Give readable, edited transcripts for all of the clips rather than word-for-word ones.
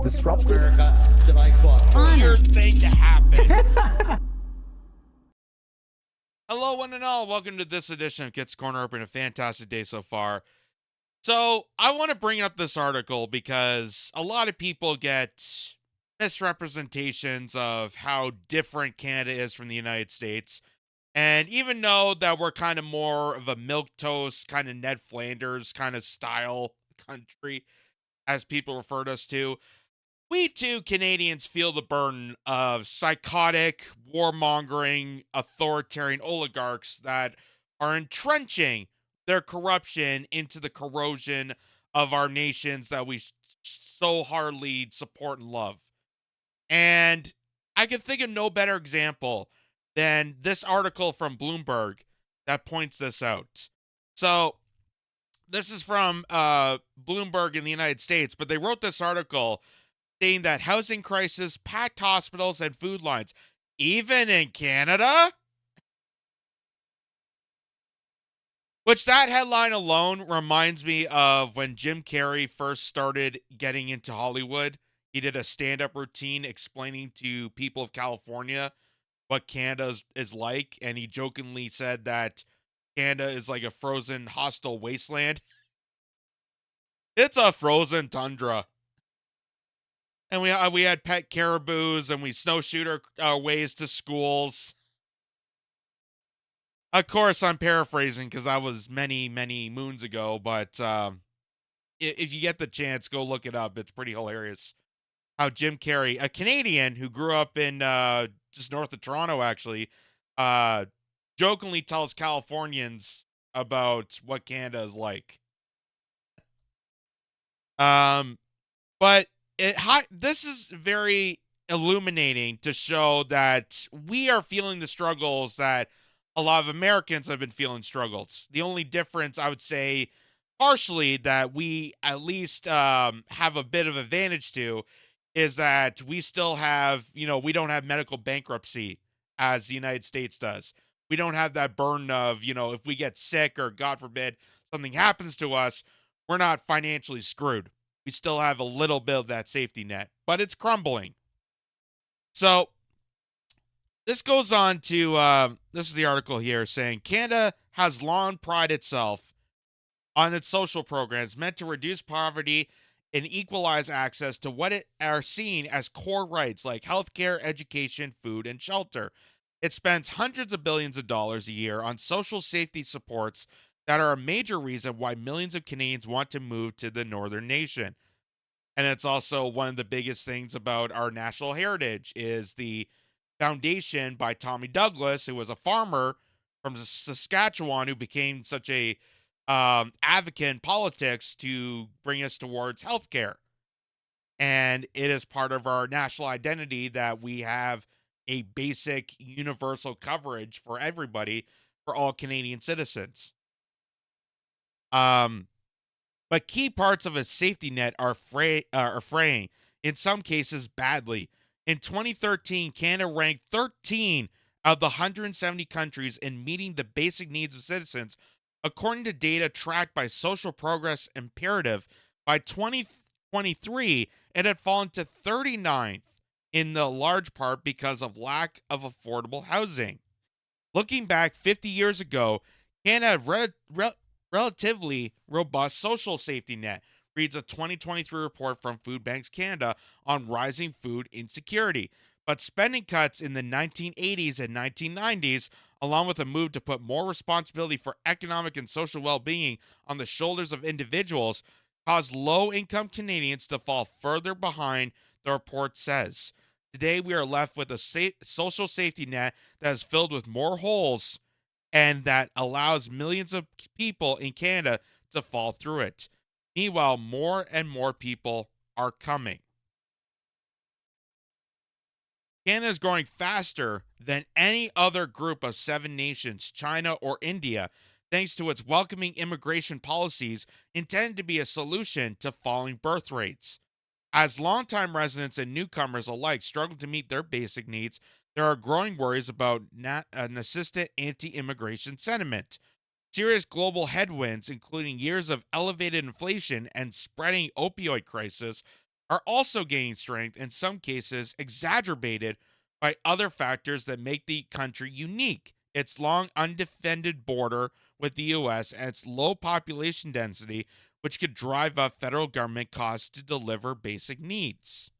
disrupted. America that I fought for. Weird thing to happen. Hello, one and all. Welcome to this edition of Kitz Corner. Been a fantastic day so far. So I want to bring up this article because a lot of people get misrepresentations of how different Canada is from the United States. And even though that we're kind of more of a milquetoast, kind of Ned Flanders kind of style country, as people refer to us to, we too, Canadians, feel the burden of psychotic, warmongering, authoritarian oligarchs that are entrenching their corruption into the corrosion of our nations that we so hardly support and love. And I can think of no better example than this article from Bloomberg that points this out. So, this is from Bloomberg in the United States, but they wrote this article saying that housing crisis, packed hospitals, and food lines, even in Canada? Which that headline alone reminds me of when Jim Carrey first started getting into Hollywood. He did a stand-up routine explaining to people of California what Canada is like, and he jokingly said that Canada is like a frozen, hostile wasteland. It's a frozen tundra. And we had pet caribous, and we snowshoed our ways to schools. Of course, I'm paraphrasing because that was many, many moons ago, but if you get the chance, go look it up. It's pretty hilarious how Jim Carrey, a Canadian who grew up in just north of Toronto, actually, jokingly tells Californians about what Canada is like. But this is very illuminating to show that we are feeling the struggles that a lot of Americans have been feeling struggles. The only difference, I would say, partially that we at least have a bit of advantage to is that we still have, we don't have medical bankruptcy as the United States does. We don't have that burden of, if we get sick or God forbid something happens to us, we're not financially screwed. We still have a little bit of that safety net, but it's crumbling. So this goes on to, this is the article here saying, Canada has long prided itself on its social programs meant to reduce poverty and equalize access to what it are seen as core rights like healthcare, education, food, and shelter. It spends hundreds of billions of dollars a year on social safety supports that are a major reason why millions of Canadians want to move to the northern nation. And it's also one of the biggest things about our national heritage is the foundation by Tommy Douglas, who was a farmer from Saskatchewan who became such a advocate in politics to bring us towards healthcare. And it is part of our national identity that we have a basic universal coverage for everybody, for all Canadian citizens. But key parts of a safety net are fraying, in some cases badly. In 2013, Canada ranked 13 out of the 170 countries in meeting the basic needs of citizens, according to data tracked by Social Progress Imperative. By 2023, it had fallen to 39th, in the large part because of lack of affordable housing. Looking back 50 years ago, Canada had relatively robust social safety net, reads a 2023 report from Food Banks Canada on rising food insecurity. But spending cuts in the 1980s and 1990s, along with a move to put more responsibility for economic and social well-being on the shoulders of individuals, caused low-income Canadians to fall further behind, the report says. Today, we are left with a social safety net that is filled with more holes and that allows millions of people in Canada to fall through it. Meanwhile, more and more people are coming. Canada is growing faster than any other group of 7 nations, China or India, thanks to its welcoming immigration policies intended to be a solution to falling birth rates. As longtime residents and newcomers alike struggle to meet their basic needs, there are growing worries about an persistent anti-immigration sentiment. Serious global headwinds, including years of elevated inflation and spreading opioid crisis, are also gaining strength, in some cases exacerbated by other factors that make the country unique. Its long undefended border with the US and its low population density, which could drive up federal government costs to deliver basic needs.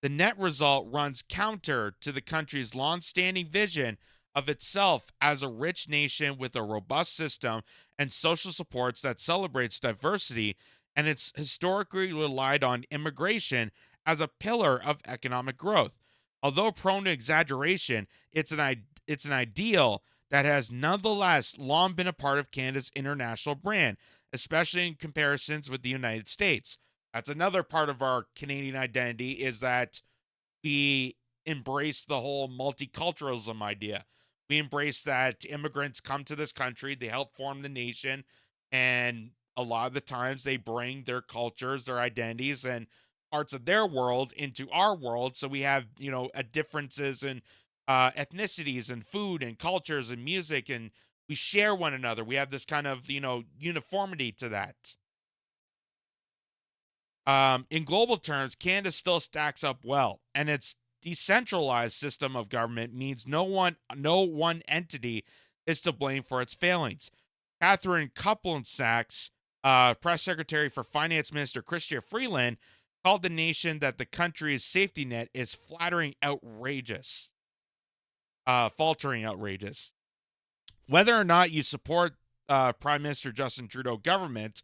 The net result runs counter to the country's long-standing vision of itself as a rich nation with a robust system and social supports that celebrates diversity, and it's historically relied on immigration as a pillar of economic growth. Although prone to exaggeration, it's an ideal that has nonetheless long been a part of Canada's international brand, especially in comparisons with the United States. That's another part of our Canadian identity, is that we embrace the whole multiculturalism idea. We embrace that immigrants come to this country, they help form the nation, and a lot of the times they bring their cultures, their identities, and parts of their world into our world. So we have, a differences in ethnicities and food and cultures and music, and we share one another. We have this kind of, uniformity to that. In global terms, Canada still stacks up well, and its decentralized system of government means no one entity is to blame for its failings. Catherine Copeland-Sachs, press secretary for Finance Minister Chrystia Freeland, called the nation that the country's safety net is faltering outrageous. Whether or not you support Prime Minister Justin Trudeau government,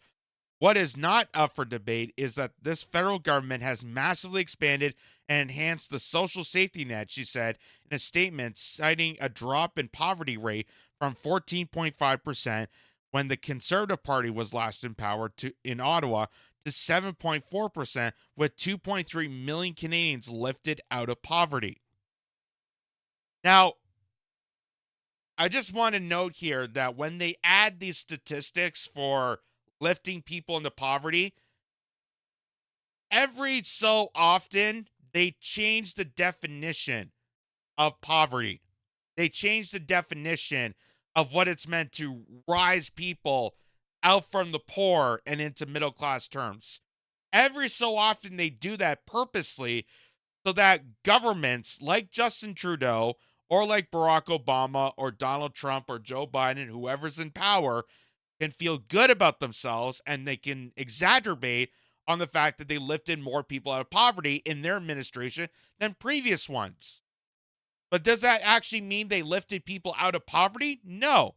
what is not up for debate is that this federal government has massively expanded and enhanced the social safety net, she said in a statement, citing a drop in poverty rate from 14.5% when the Conservative Party was last in power in Ottawa to 7.4%, with 2.3 million Canadians lifted out of poverty. Now, I just want to note here that when they add these statistics for lifting people into poverty, every so often they change the definition of poverty. They change the definition of what it's meant to rise people out from the poor and into middle class terms. Every so often they do that purposely so that governments like Justin Trudeau or like Barack Obama or Donald Trump or Joe Biden, whoever's in power, can feel good about themselves, and they can exacerbate on the fact that they lifted more people out of poverty in their administration than previous ones. But does that actually mean they lifted people out of poverty? No.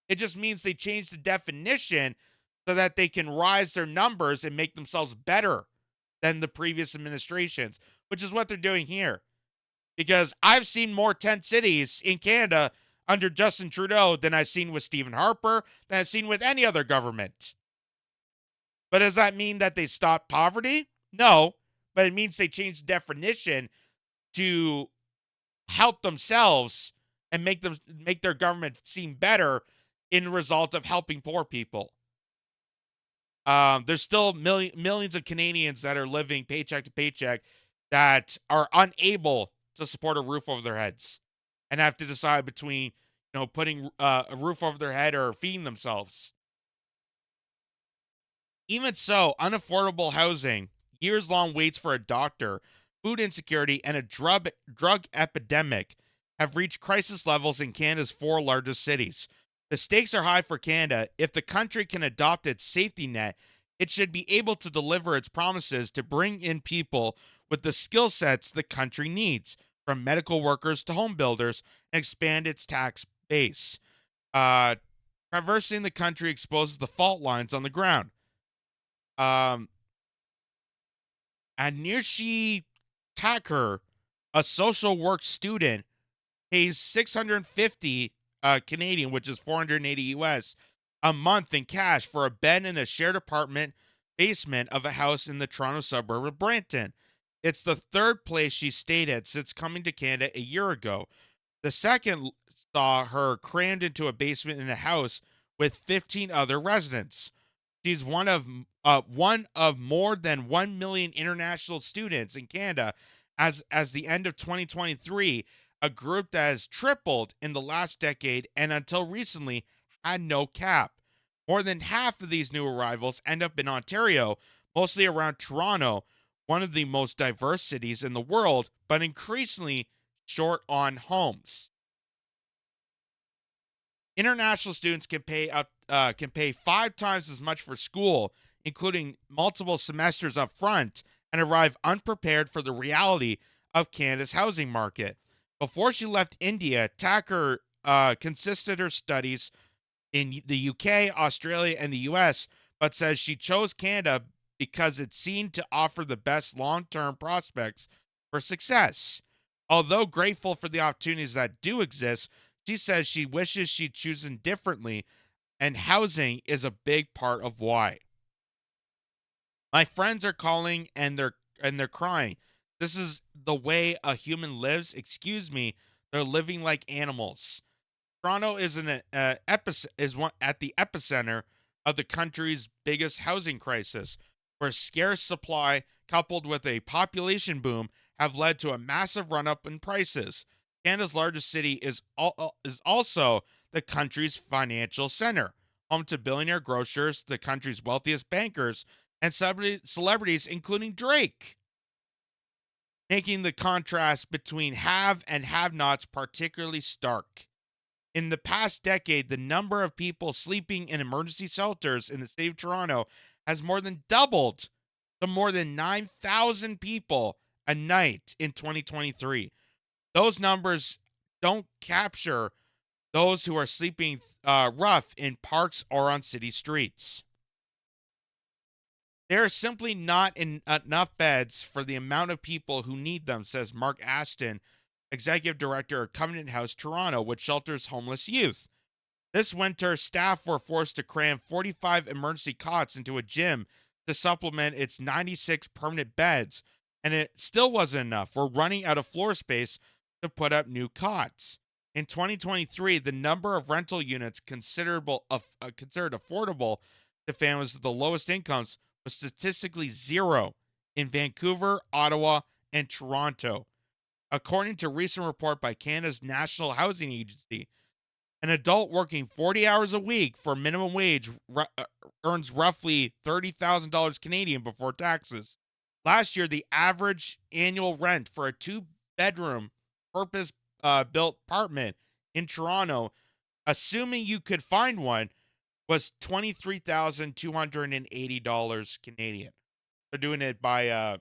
It just means they changed the definition so that they can rise their numbers and make themselves better than the previous administrations, which is what they're doing here. Because I've seen more tent cities in Canada under Justin Trudeau than I've seen with Stephen Harper, than I've seen with any other government. But does that mean that they stopped poverty? No, but it means they changed the definition to help themselves and make their government seem better in the result of helping poor people. There's still millions of Canadians that are living paycheck to paycheck that are unable to support a roof over their heads and have to decide between, putting a roof over their head or feeding themselves. Even so, unaffordable housing, years-long waits for a doctor, food insecurity, and a drug epidemic have reached crisis levels in Canada's four largest cities. The stakes are high for Canada. If the country can adopt its safety net, it should be able to deliver its promises to bring in people with the skill sets the country needs, from medical workers to home builders, and expand its tax base. Traversing the country exposes the fault lines on the ground. Anirshi Thakur, a social work student, pays 650 Canadian, which is 480 US, a month in cash for a bed in a shared apartment basement of a house in the Toronto suburb of Brampton. It's the third place she stayed at since coming to Canada a year ago. The second saw her crammed into a basement in a house with 15 other residents. She's one of more than 1 million international students in Canada as the end of 2023, a group that has tripled in the last decade and until recently had no cap. More than half of these new arrivals end up in Ontario, mostly around Toronto, one of the most diverse cities in the world, but increasingly short on homes. International students can pay 5 times as much for school, including multiple semesters up front, and arrive unprepared for the reality of Canada's housing market. Before she left India, Tacker consisted her studies in the UK, Australia, and the US, but says she chose Canada because it seemed to offer the best long term prospects for success. Although grateful for the opportunities that do exist, she says she wishes she'd chosen differently, and housing is a big part of why. My friends are calling and they're crying. This is the way a human lives. Excuse me, they're living like animals. Toronto is is one at the epicenter of the country's biggest housing crisis, where scarce supply coupled with a population boom have led to a massive run-up in prices. Canada's largest city is also the country's financial center, home to billionaire grocers, the country's wealthiest bankers, and celebrities, including Drake, making the contrast between have and have-nots particularly stark. In the past decade, the number of people sleeping in emergency shelters in the state of Toronto has more than doubled to more than 9,000 people a night in 2023. Those numbers don't capture those who are sleeping rough in parks or on city streets. There are simply not enough beds for the amount of people who need them, says Mark Ashton, executive director of Covenant House Toronto, which shelters homeless youth. This winter, staff were forced to cram 45 emergency cots into a gym to supplement its 96 permanent beds, and it still wasn't enough. We're running out of floor space to put up new cots. In 2023, the number of rental units considered affordable to families with the lowest incomes was statistically zero in Vancouver, Ottawa, and Toronto. According to a recent report by Canada's National Housing Agency, an adult working 40 hours a week for minimum wage earns roughly $30,000 Canadian before taxes. Last year, the average annual rent for a two-bedroom purpose-built apartment in Toronto, assuming you could find one, was $23,280 Canadian. They're doing it by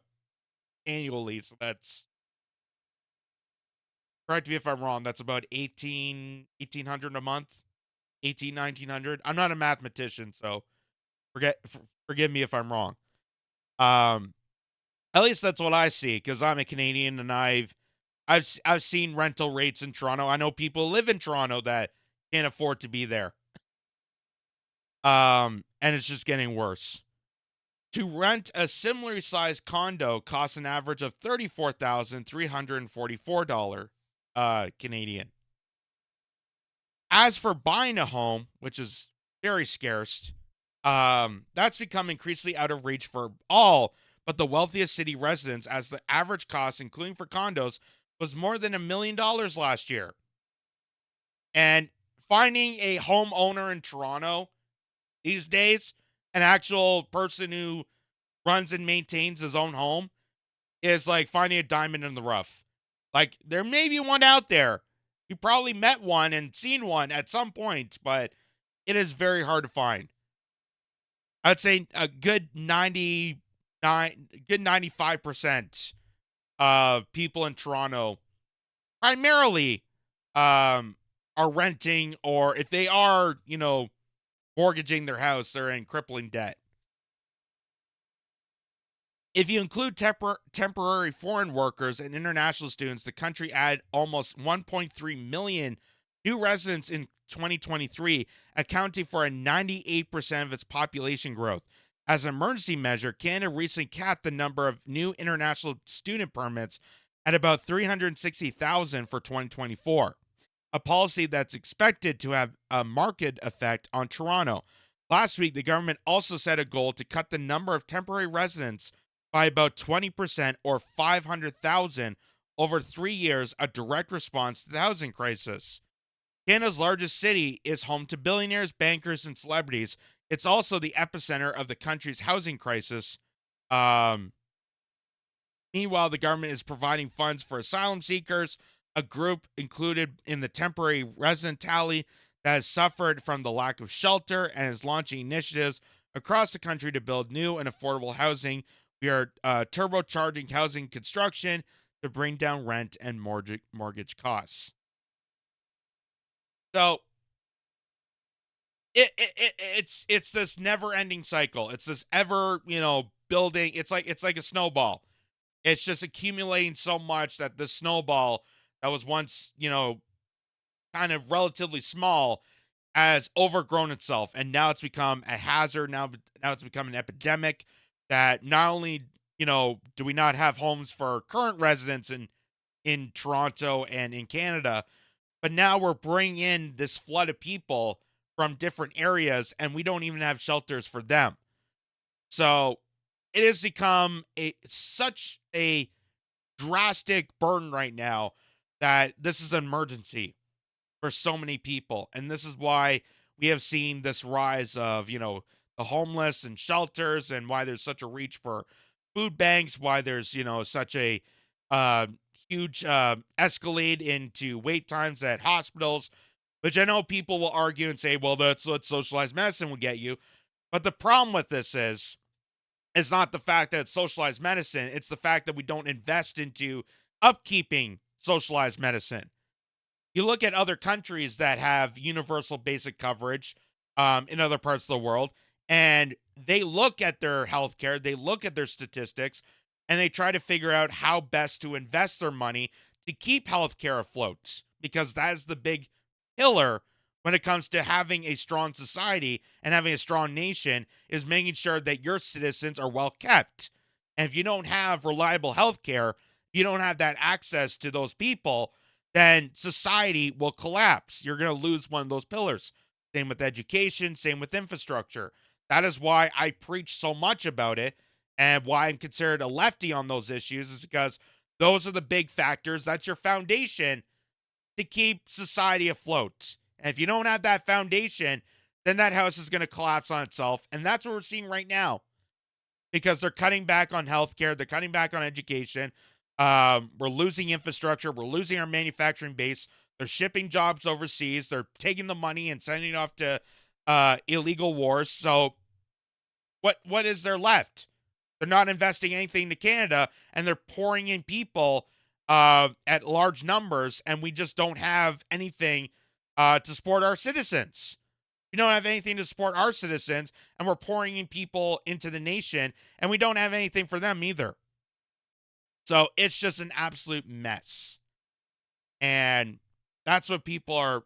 annually, so that's, correct me if I'm wrong, that's about 1800 a month, 1900. I'm not a mathematician, so forgive me if I'm wrong. At least that's what I see, because I'm a Canadian and I've seen rental rates in Toronto. I know people who live in Toronto that can't afford to be there. And it's just getting worse. To rent a similarly sized condo costs an average of $34,344 Canadian. As for buying a home, which is very scarce, that's become increasingly out of reach for all but the wealthiest city residents, as the average cost, including for condos, was more than $1 million last year. And finding a homeowner in Toronto these days, an actual person who runs and maintains his own home, is like finding a diamond in the rough. Like, there may be one out there. You probably met one and seen one at some point, but it is very hard to find. I'd say a good 95% of people in Toronto primarily are renting, or if they are, mortgaging their house, they're in crippling debt. If you include temporary foreign workers and international students, the country added almost 1.3 million new residents in 2023, accounting for a 98% of its population growth. As an emergency measure, Canada recently capped the number of new international student permits at about 360,000 for 2024, a policy that's expected to have a market effect on Toronto. Last week, the government also set a goal to cut the number of temporary residents by about 20%, or 500,000 over 3 years, a direct response to the housing crisis. Canada's largest city is home to billionaires, bankers, and celebrities. It's also the epicenter of the country's housing crisis, Um, Meanwhile, the government is providing funds for asylum seekers, a group included in the temporary resident tally that has suffered from the lack of shelter and is launching initiatives across the country to build new and affordable housing. We are turbocharging housing construction to bring down rent and mortgage costs. So it's this never ending cycle. It's this ever building. It's like a snowball. It's just accumulating so much that the snowball that was once, kind of relatively small has overgrown itself, and now it's become a hazard. Now it's become an epidemic that not only, do we not have homes for current residents in Toronto and in Canada, but now we're bringing in this flood of people from different areas and we don't even have shelters for them. So, it has become a such a drastic burden right now that this is an emergency for so many people. And this is why we have seen this rise of, the homeless and shelters, and why there's such a reach for food banks, why there's, such a uh, huge escalade into wait times at hospitals, which I know people will argue and say, well, that's what socialized medicine will get you. But the problem with this is, it's not the fact that it's socialized medicine, it's the fact that we don't invest into upkeeping socialized medicine. You look at other countries that have universal basic coverage in other parts of the world, and they look at their healthcare, they look at their statistics, and they try to figure out how best to invest their money to keep healthcare afloat, because that is the big pillar when it comes to having a strong society and having a strong nation, is making sure that your citizens are well kept. And if you don't have reliable healthcare, you don't have that access to those people, then society will collapse. You're going to lose one of those pillars. Same with education, same with infrastructure. That is why I preach so much about it, and why I'm considered a lefty on those issues, is because those are the big factors. That's your foundation to keep society afloat. And if you don't have that foundation, then that house is going to collapse on itself. And that's what we're seeing right now, because they're cutting back on healthcare, they're cutting back on education. We're losing infrastructure, we're losing our manufacturing base. They're shipping jobs overseas. They're taking the money and sending it off to illegal wars. So what is there left? They're not investing anything to Canada, and they're pouring in people at large numbers, and we just don't have anything to support our citizens. We don't have anything to support our citizens, and we're pouring in people into the nation, and we don't have anything for them either. So it's just an absolute mess. And that's what people are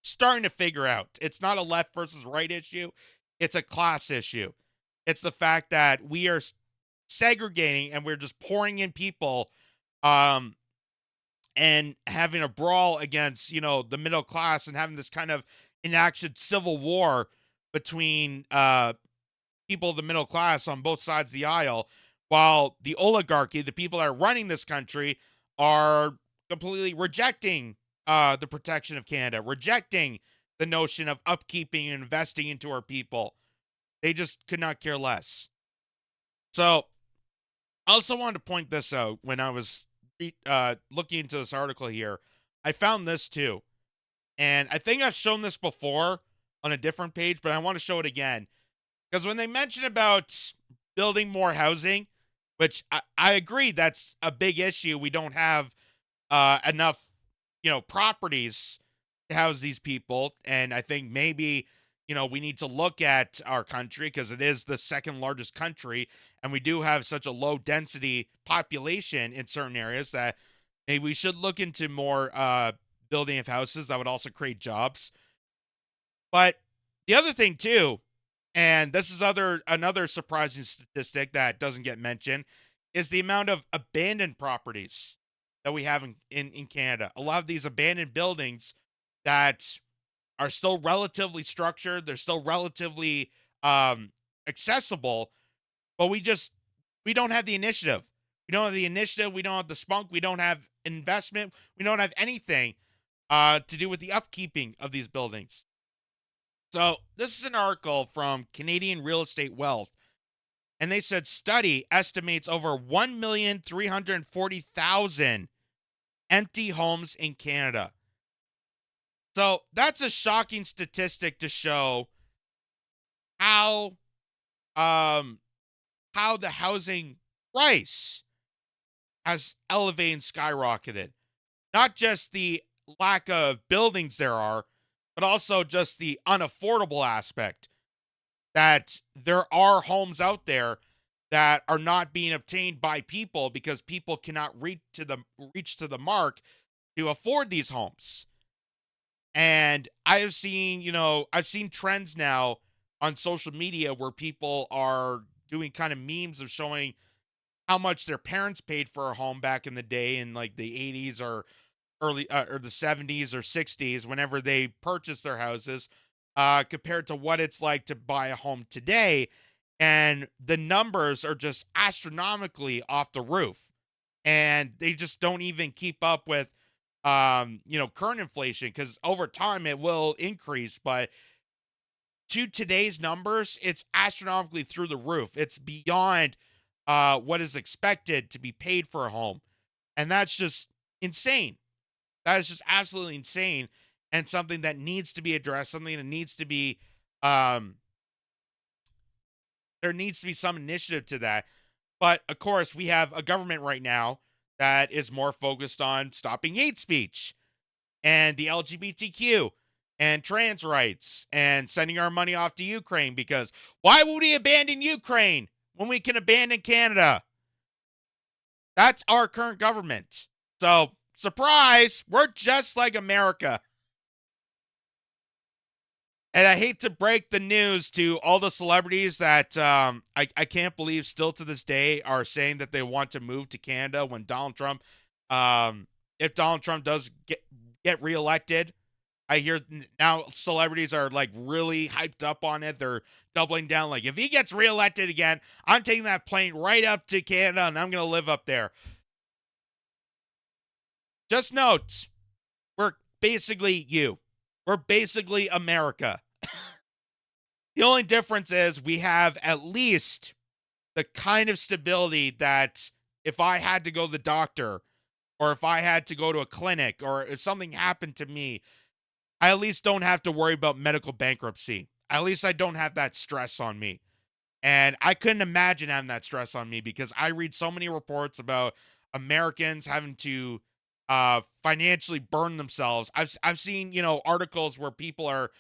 starting to figure out. It's not a left versus right issue, it's a class issue. It's the fact that we are segregating, and we're just pouring in people um and having a brawl against, the middle class, and having this kind of enacted civil war between people of the middle class on both sides of the aisle, while the oligarchy, the people that are running this country, are completely rejecting the protection of Canada, rejecting the notion of upkeeping and investing into our people. They just could not care less. So I also wanted to point this out when I was looking into this article here. I found this too. And I think I've shown this before on a different page, but I want to show it again. Because when they mention about building more housing, which I agree, that's a big issue. We don't have enough, properties to house these people. And I think maybe, we need to look at our country, because it is the second largest country. And we do have such a low density population in certain areas, that maybe we should look into more building of houses that would also create jobs. But the other thing too, and this is another surprising statistic that doesn't get mentioned, is the amount of abandoned properties that we have in Canada. A lot of these abandoned buildings that are still relatively structured, they're still relatively um, accessible, but we don't have the initiative. We don't have the initiative. We don't have the spunk. We don't have investment. We don't have anything to do with the upkeeping of these buildings. So this is an article from Canadian Real Estate Wealth, And they said study estimates over 1,340,000 empty homes in Canada. So that's a shocking statistic to show how um how the housing price has elevated and skyrocketed. Not just the lack of buildings there are, but also just the unaffordable aspect that there are homes out there that are not being obtained by people because people cannot reach to the mark to afford these homes. And I've seen trends now on social media where people are doing kind of memes of showing how much their parents paid for a home back in the day in like the 80s or early or the 70s or 60s whenever they purchased their houses compared to what it's like to buy a home today, and the numbers are just astronomically off the roof, and they just don't even keep up with current inflation, because over time it will increase, but to today's numbers it's astronomically through the roof. It's beyond what is expected to be paid for a home, and that's just insane. That is just absolutely insane, and something that needs to be addressed, something that needs to be um there needs to be some initiative to that. But of course, we have a government right now that is more focused on stopping hate speech and the LGBTQ and trans rights and sending our money off to Ukraine, because why would we abandon Ukraine when we can abandon Canada? That's our current government. So, surprise, we're just like America. And I hate to break the news to all the celebrities that I can't believe still to this day are saying that they want to move to Canada when Donald Trump, if Donald Trump does get reelected. I hear now celebrities are like really hyped up on it. They're doubling down. Like, if he gets reelected again, I'm taking that plane right up to Canada and I'm going to live up there. Just note, we're basically you. We're basically America. The only difference is we have at least the kind of stability that if I had to go to the doctor, or if I had to go to a clinic, or if something happened to me, I at least don't have to worry about medical bankruptcy. At least I don't have that stress on me. And I couldn't imagine having that stress on me, because I read so many reports about Americans having to financially burn themselves. I've seen, articles where people are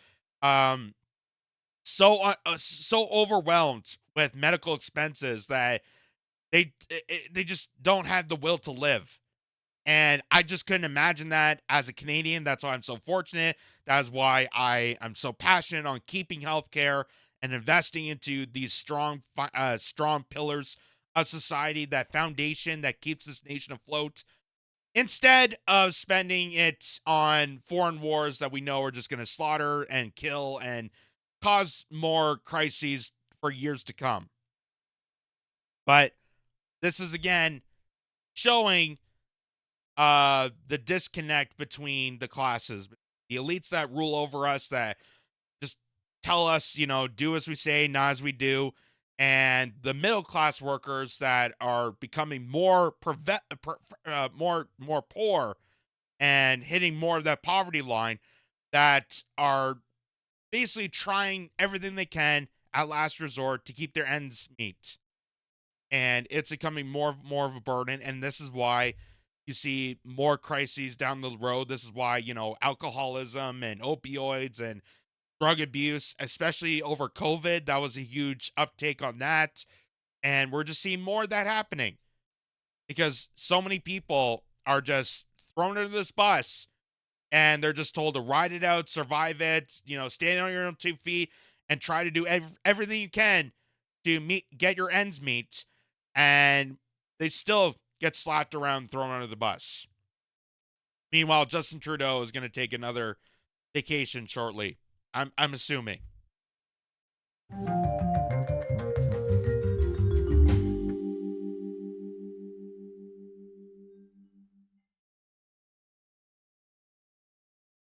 um so overwhelmed with medical expenses that they just don't have the will to live. And I just couldn't imagine that as a Canadian. That's why I'm so fortunate. That's why I'm so passionate on keeping healthcare and investing into these strong pillars of society, that foundation that keeps this nation afloat, instead of spending it on foreign wars that we know are just going to slaughter and kill and cause more crises for years to come. But this is again showing the disconnect between the classes, the elites that rule over us, that just tell us, do as we say, not as we do, and the middle class workers that are becoming more poor and hitting more of that poverty line, that are basically trying everything they can at last resort to keep their ends meet. And it's becoming more of a burden, and this is why you see more crises down the road. This is why, alcoholism and opioids and drug abuse, especially over COVID, that was a huge uptake on that. And we're just seeing more of that happening because so many people are just thrown under this bus, and they're just told to ride it out, survive it, stand on your own 2 feet and try to do everything you can to get your ends meet. And they still get slapped around, thrown under the bus. Meanwhile, Justin Trudeau is going to take another vacation shortly. I'm assuming.